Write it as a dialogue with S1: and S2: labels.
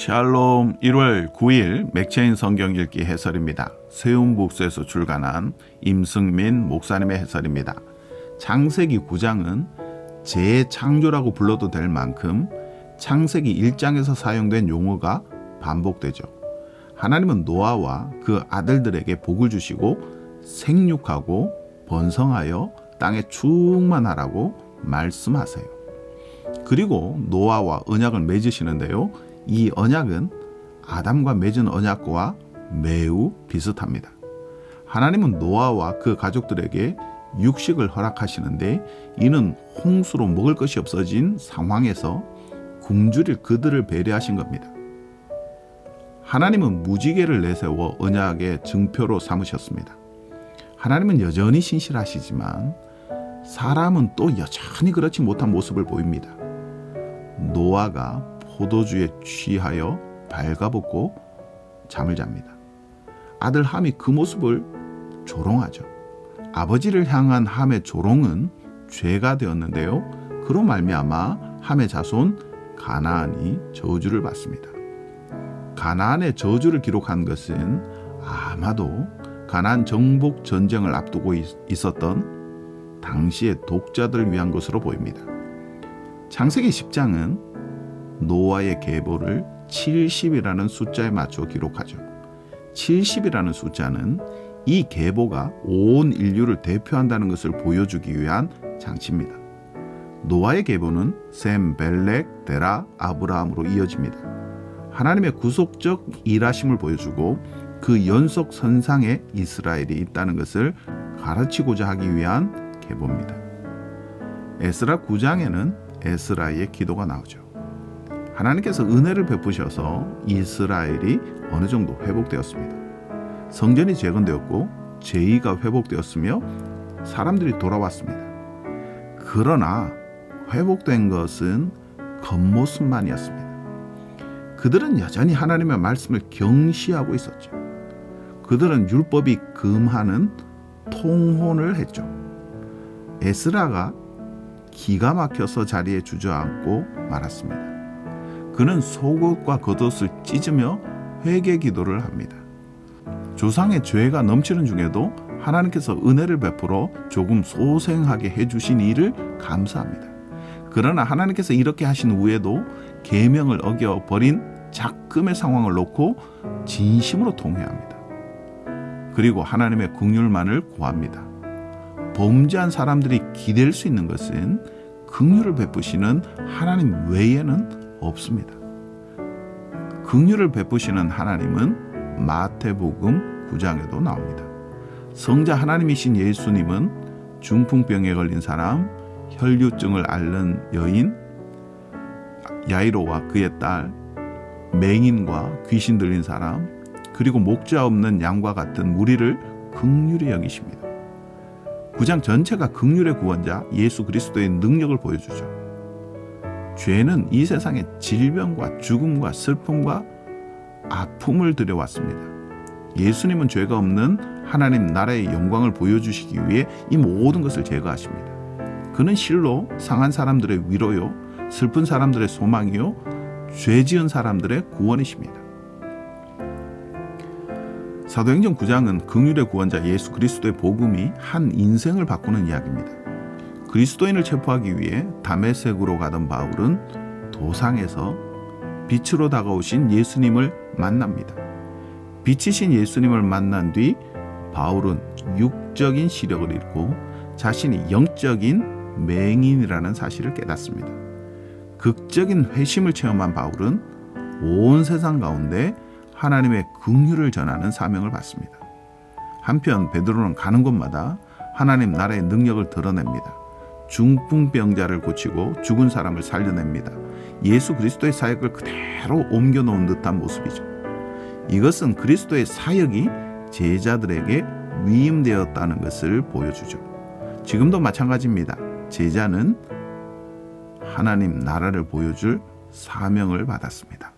S1: 샬롬 1월 9일 맥체인 성경 읽기 해설입니다. 세운복수에서 출간한 임승민 목사님의 해설입니다. 창세기 9장은 재창조라고 불러도 될 만큼 창세기 1장에서 사용된 용어가 반복되죠. 하나님은 노아와 그 아들들에게 복을 주시고 생육하고 번성하여 땅에 충만하라고 말씀하세요. 그리고 노아와 언약을 맺으시는데요. 이 언약은 아담과 맺은 언약과 매우 비슷합니다. 하나님은 노아와 그 가족들에게 육식을 허락하시는데 이는 홍수로 먹을 것이 없어진 상황에서 굶주릴 그들을 배려하신 겁니다. 하나님은 무지개를 내세워 언약의 증표로 삼으셨습니다. 하나님은 여전히 신실하시지만 사람은 또 여전히 그렇지 못한 모습을 보입니다. 노아가 포도주에 취하여 발가벗고 잠을 잡니다. 아들 함이 그 모습을 조롱하죠. 아버지를 향한 함의 조롱은 죄가 되었는데요. 그로 말미암아 함의 자손 가나안이 저주를 받습니다. 가나안의 저주를 기록한 것은 아마도 가나안 정복 전쟁을 앞두고 있었던 당시의 독자들을 위한 것으로 보입니다. 창세기 10장은 노아의 계보를 70이라는 숫자에 맞춰 기록하죠. 70이라는 숫자는 이 계보가 온 인류를 대표한다는 것을 보여주기 위한 장치입니다. 노아의 계보는 셈, 벨렉, 데라, 아브라함으로 이어집니다. 하나님의 구속적 일하심을 보여주고 그 연속선상에 이스라엘이 있다는 것을 가르치고자 하기 위한 계보입니다. 에스라 9장에는 에스라의 기도가 나오죠. 하나님께서 은혜를 베푸셔서 이스라엘이 어느 정도 회복되었습니다. 성전이 재건되었고 제의가 회복되었으며 사람들이 돌아왔습니다. 그러나 회복된 것은 겉모습만이었습니다. 그들은 여전히 하나님의 말씀을 경시하고 있었죠. 그들은 율법이 금하는 통혼을 했죠. 에스라가 기가 막혀서 자리에 주저앉고 말았습니다. 그는 속옷과 겉옷을 찢으며 회개 기도를 합니다. 조상의 죄가 넘치는 중에도 하나님께서 은혜를 베풀어 조금 소생하게 해주신 일을 감사합니다. 그러나 하나님께서 이렇게 하신 후에도 계명을 어겨버린 작금의 상황을 놓고 진심으로 통회합니다. 그리고 하나님의 긍휼만을 구합니다. 범죄한 사람들이 기댈 수 있는 것은 긍휼을 베푸시는 하나님 외에는 없습니다. 긍휼을 베푸시는 하나님은 마태복음 9장에도 나옵니다. 성자 하나님이신 예수님은 중풍병에 걸린 사람, 혈류증을 앓는 여인, 야이로와 그의 딸, 맹인과 귀신 들린 사람, 그리고 목자 없는 양과 같은 무리를 긍휼히 여기십니다. 9장 전체가 긍휼의 구원자 예수 그리스도의 능력을 보여주죠. 죄는 이 세상에 질병과 죽음과 슬픔과 아픔을 들여왔습니다. 예수님은 죄가 없는 하나님 나라의 영광을 보여주시기 위해 이 모든 것을 제거하십니다. 그는 실로 상한 사람들의 위로요, 슬픈 사람들의 소망이요, 죄 지은 사람들의 구원이십니다. 사도행전 9장은 긍휼의 구원자 예수 그리스도의 복음이 한 인생을 바꾸는 이야기입니다. 그리스도인을 체포하기 위해 다메섹으로 가던 바울은 도상에서 빛으로 다가오신 예수님을 만납니다. 빛이신 예수님을 만난 뒤 바울은 육적인 시력을 잃고 자신이 영적인 맹인이라는 사실을 깨닫습니다. 극적인 회심을 체험한 바울은 온 세상 가운데 하나님의 긍휼을 전하는 사명을 받습니다. 한편 베드로는 가는 곳마다 하나님 나라의 능력을 드러냅니다. 중풍병자를 고치고 죽은 사람을 살려냅니다. 예수 그리스도의 사역을 그대로 옮겨놓은 듯한 모습이죠. 이것은 그리스도의 사역이 제자들에게 위임되었다는 것을 보여주죠. 지금도 마찬가지입니다. 제자는 하나님 나라를 보여줄 사명을 받았습니다.